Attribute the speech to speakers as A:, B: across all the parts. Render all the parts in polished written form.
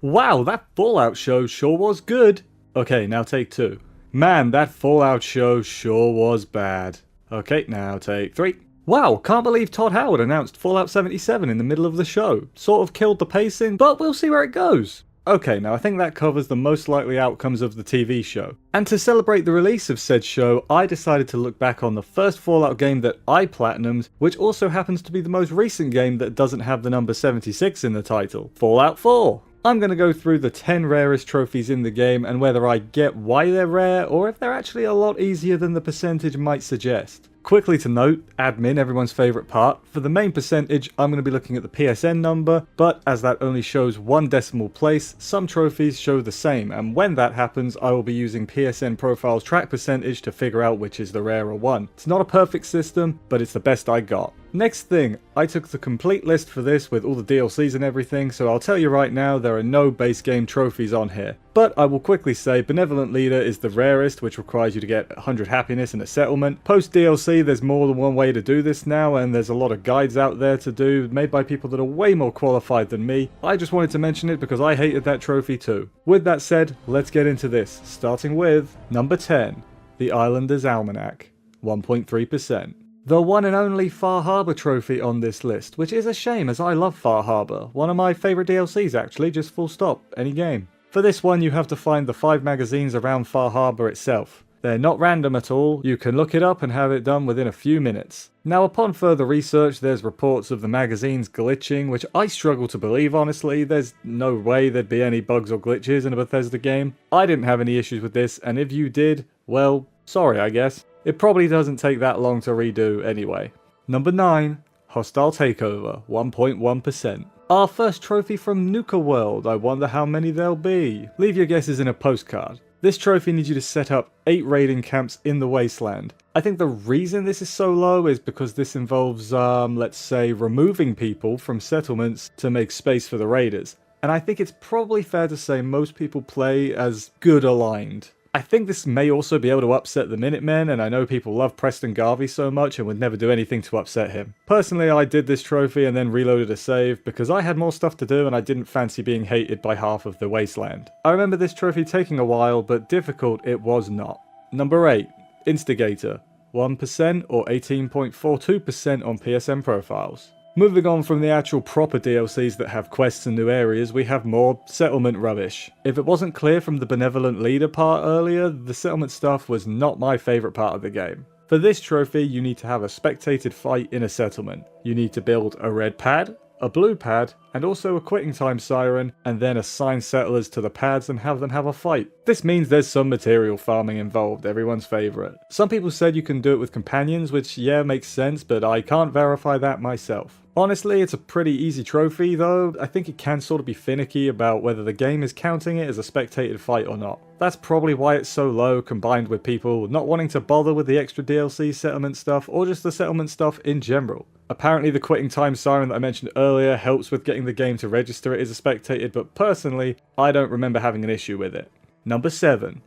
A: Wow, that Fallout show sure was good. Okay, now take 2. Man, that Fallout show sure was bad. Okay, now take 3. Wow, can't believe Todd Howard announced Fallout 77 in the middle of the show. Sort of killed the pacing, but we'll see where it goes. Okay, now I think that covers the most likely outcomes of the TV show. And to celebrate the release of said show, I decided to look back on the first Fallout game that I platinumed, which also happens to be the most recent game that doesn't have the number 76 in the title, Fallout 4. I'm going to go through the 10 rarest trophies in the game and whether I get why they're rare or if they're actually a lot easier than the percentage might suggest. Quickly to note, admin, everyone's favourite part, for the main percentage I'm going to be looking at the PSN number, but as that only shows one decimal place, some trophies show the same, and when that happens I will be using PSN Profile's track percentage to figure out which is the rarer one. It's not a perfect system, but it's the best I got. Next thing, I took the complete list for this with all the DLCs and everything, so I'll tell you right now there are no base game trophies on here. But I will quickly say Benevolent Leader is the rarest, which requires you to get 100 happiness in a settlement. Post DLC there's more than one way to do this now, and there's a lot of guides out there to do, made by people that are way more qualified than me. I just wanted to mention it because I hated that trophy too. With that said, let's get into this, starting with number 10, the Islander's Almanac, 1.3%. The one and only Far Harbor trophy on this list, which is a shame as I love Far Harbor, one of my favourite DLCs actually, just full stop, any game. For this one you have to find the 5 magazines around Far Harbor itself. They're not random at all, you can look it up and have it done within a few minutes. Now upon further research there's reports of the magazines glitching, which I struggle to believe honestly. There's no way there'd be any bugs or glitches in a Bethesda game. I didn't have any issues with this, and if you did, well, sorry I guess. It probably doesn't take that long to redo anyway. Number 9, Hostile Takeover, 1.1%. Our first trophy from Nuka World, I wonder how many there'll be. Leave your guesses in a postcard. This trophy needs you to set up 8 raiding camps in the wasteland. I think the reason this is so low is because this involves, let's say, removing people from settlements to make space for the raiders. And I think it's probably fair to say most people play as good aligned. I think this may also be able to upset the Minutemen, and I know people love Preston Garvey so much and would never do anything to upset him. Personally, I did this trophy and then reloaded a save because I had more stuff to do and I didn't fancy being hated by half of the wasteland. I remember this trophy taking a while, but difficult it was not. Number 8, Instigator, 1% or 18.42% on PSN profiles. Moving on from the actual proper DLCs that have quests and new areas, we have more settlement rubbish. If it wasn't clear from the Benevolent Leader part earlier, the settlement stuff was not my favourite part of the game. For this trophy, you need to have a spectated fight in a settlement. You need to build a red pad, a blue pad, and also a quitting time siren, and then assign settlers to the pads and have them have a fight. This means there's some material farming involved, everyone's favourite. Some people said you can do it with companions, which yeah makes sense, but I can't verify that myself. Honestly, it's a pretty easy trophy though. I think it can sort of be finicky about whether the game is counting it as a spectated fight or not. That's probably why it's so low, combined with people not wanting to bother with the extra DLC settlement stuff or just the settlement stuff in general. Apparently the quitting time siren that I mentioned earlier helps with getting the game to register it as a spectated, but personally, I don't remember having an issue with it. Number 7.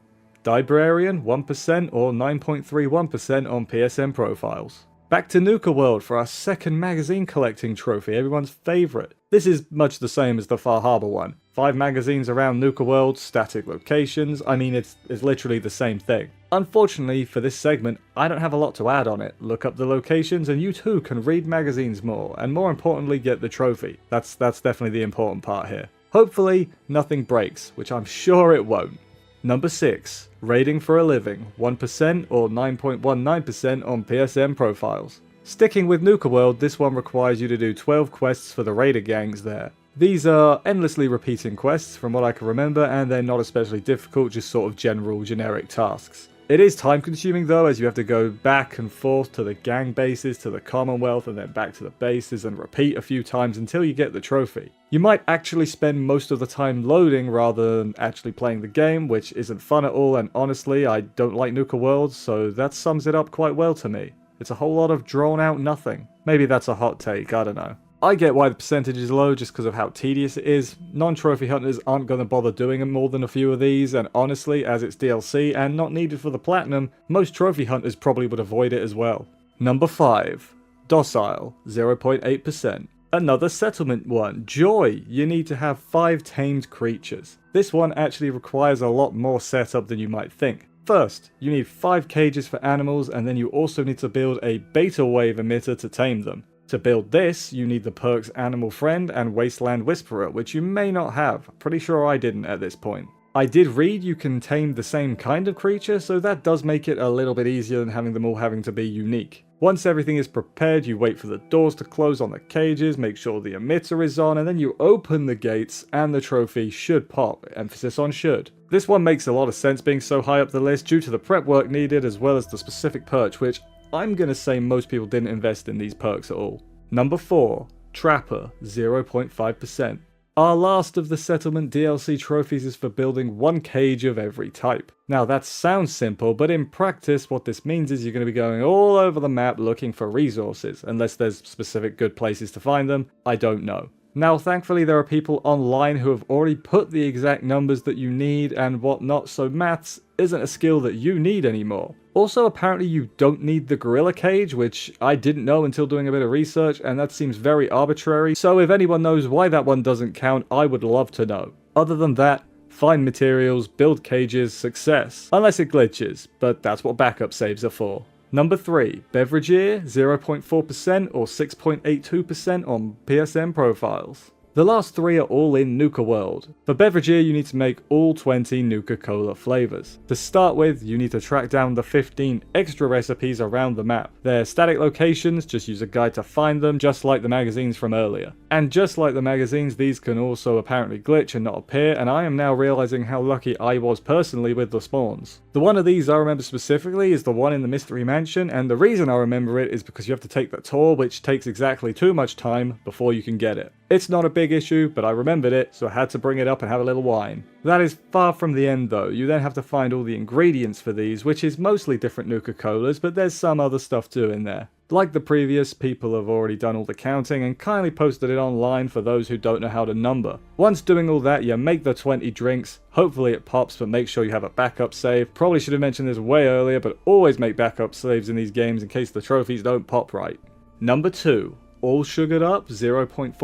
A: Librarian, 1% or 9.31% on PSN profiles. Back to Nuka World for our second magazine collecting trophy, everyone's favourite. This is much the same as the Far Harbor one. 5 magazines around Nuka World, static locations, I mean it's literally the same thing. Unfortunately for this segment, I don't have a lot to add on it. Look up the locations and you too can read magazines more, and more importantly get the trophy. That's definitely the important part here. Hopefully nothing breaks, which I'm sure it won't. Number 6. Raiding for a Living, 1% or 9.19% on PSN profiles. Sticking with Nuka World, this one requires you to do 12 quests for the raider gangs there. These are endlessly repeating quests from what I can remember, and they're not especially difficult, just sort of general generic tasks. It is time consuming though, as you have to go back and forth to the gang bases, to the Commonwealth, and then back to the bases and repeat a few times until you get the trophy. You might actually spend most of the time loading rather than actually playing the game, which isn't fun at all, and honestly I don't like Nuka World, so that sums it up quite well to me. It's a whole lot of drawn out nothing. Maybe that's a hot take, I don't know. I get why the percentage is low just because of how tedious it is. Non-trophy hunters aren't going to bother doing more than a few of these, and honestly, as it's DLC and not needed for the platinum, most trophy hunters probably would avoid it as well. Number 5. Docile, 0.8%. Another settlement one, Joy. You need to have 5 tamed creatures. This one actually requires a lot more setup than you might think. First, you need 5 cages for animals, and then you also need to build a beta wave emitter to tame them. To build this, you need the perks Animal Friend and Wasteland Whisperer, which you may not have. Pretty sure I didn't at this point. I did read you can tame the same kind of creature, so that does make it a little bit easier than having them all having to be unique. Once everything is prepared, you wait for the doors to close on the cages, make sure the emitter is on, and then you open the gates and the trophy should pop, emphasis on should. This one makes a lot of sense being so high up the list due to the prep work needed as well as the specific perch, which I'm gonna say most people didn't invest in these perks at all. Number 4, Trapper, 0.5%. Our last of the settlement DLC trophies is for building 1 cage of every type. Now that sounds simple, but in practice what this means is you're going to be going all over the map looking for resources, unless there's specific good places to find them, I don't know. Now thankfully there are people online who have already put the exact numbers that you need and whatnot, so maths isn't a skill that you need anymore. Also, apparently you don't need the gorilla cage, which I didn't know until doing a bit of research, and that seems very arbitrary, so if anyone knows why that one doesn't count, I would love to know. Other than that, find materials, build cages, success. Unless it glitches, but that's what backup saves are for. Number 3, Beverageer, 0.4% or 6.82% on PSN profiles. The last 3 are all in Nuka World. For Beverageer, you need to make all 20 Nuka-Cola flavors. To start with, you need to track down the 15 extra recipes around the map. They're static locations, just use a guide to find them, just like the magazines from earlier. And just like the magazines, these can also apparently glitch and not appear, and I am now realizing how lucky I was personally with the spawns. The one of these I remember specifically is the one in the Mystery Mansion, and the reason I remember it is because you have to take the tour, which takes exactly too much time before you can get it. It's not a big issue, but I remembered it, so I had to bring it up and have a little wine. That is far from the end though. You then have to find all the ingredients for these, which is mostly different Nuka-Colas, but there's some other stuff too in there. Like the previous, people have already done all the counting and kindly posted it online for those who don't know how to number. Once doing all that, you make the 20 drinks, hopefully it pops, but make sure you have a backup save. Probably should have mentioned this way earlier, but always make backup saves in these games in case the trophies don't pop right. Number 2. All sugared up, 0.4%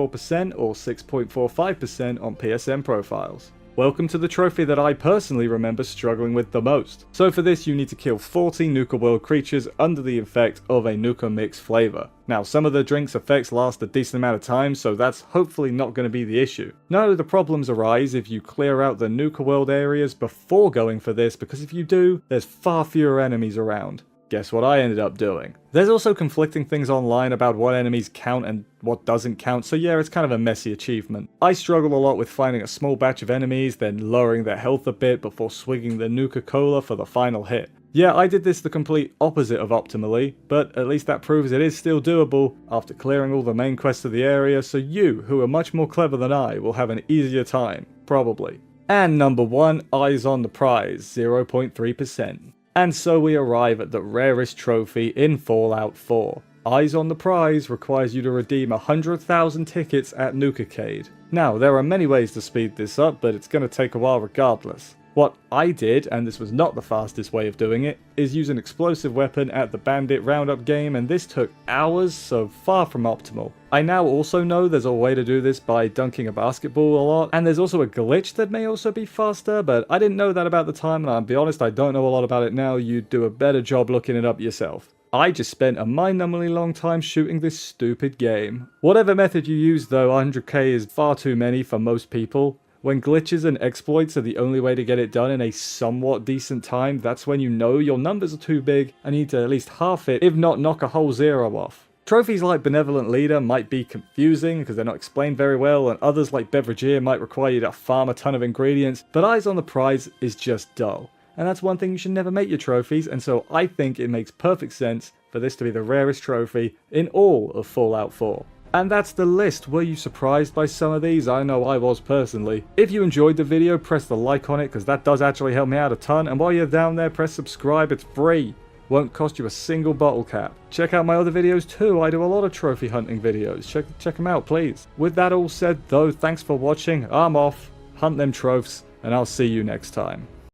A: or 6.45% on PSN profiles. Welcome to the trophy that I personally remember struggling with the most. So for this you need to kill 40 Nuka World creatures under the effect of a Nuka Mix flavor. Now some of the drink's effects last a decent amount of time, so that's hopefully not going to be the issue. No, the problems arise if you clear out the Nuka World areas before going for this, because if you do, there's far fewer enemies around. Guess what I ended up doing? There's also conflicting things online about what enemies count and what doesn't count, so yeah, it's kind of a messy achievement. I struggled a lot with finding a small batch of enemies, then lowering their health a bit before swigging the Nuka-Cola for the final hit. Yeah, I did this the complete opposite of optimally, but at least that proves it is still doable after clearing all the main quests of the area, so you, who are much more clever than I, will have an easier time. Probably. And number 1, Eyes on the Prize, 0.3%. And so we arrive at the rarest trophy in Fallout 4. Eyes on the Prize requires you to redeem 100,000 tickets at Nukacade. Now, there are many ways to speed this up, but it's going to take a while regardless. What I did, and this was not the fastest way of doing it, is use an explosive weapon at the Bandit Roundup game, and this took hours, so far from optimal. I now also know there's a way to do this by dunking a basketball a lot, and there's also a glitch that may also be faster, but I didn't know that about the time, and I'll be honest, I don't know a lot about it now. You'd do a better job looking it up yourself. I just spent a mind-numbingly long time shooting this stupid game. Whatever method you use though, 100k is far too many for most people. When glitches and exploits are the only way to get it done in a somewhat decent time, that's when you know your numbers are too big and you need to at least half it, if not knock a whole zero off. Trophies like Benevolent Leader might be confusing because they're not explained very well, and others like Beverageer might require you to farm a ton of ingredients, but Eyes on the Prize is just dull. And that's one thing you should never make your trophies, and so I think it makes perfect sense for this to be the rarest trophy in all of Fallout 4. And that's the list. Were you surprised by some of these? I know I was personally. If you enjoyed the video, press the like on it because that does actually help me out a ton. And while you're down there, press subscribe. It's free. Won't cost you a single bottle cap. Check out my other videos too. I do a lot of trophy hunting videos. Check them out, please. With that all said though, thanks for watching. I'm off. Hunt them trophies, and I'll see you next time.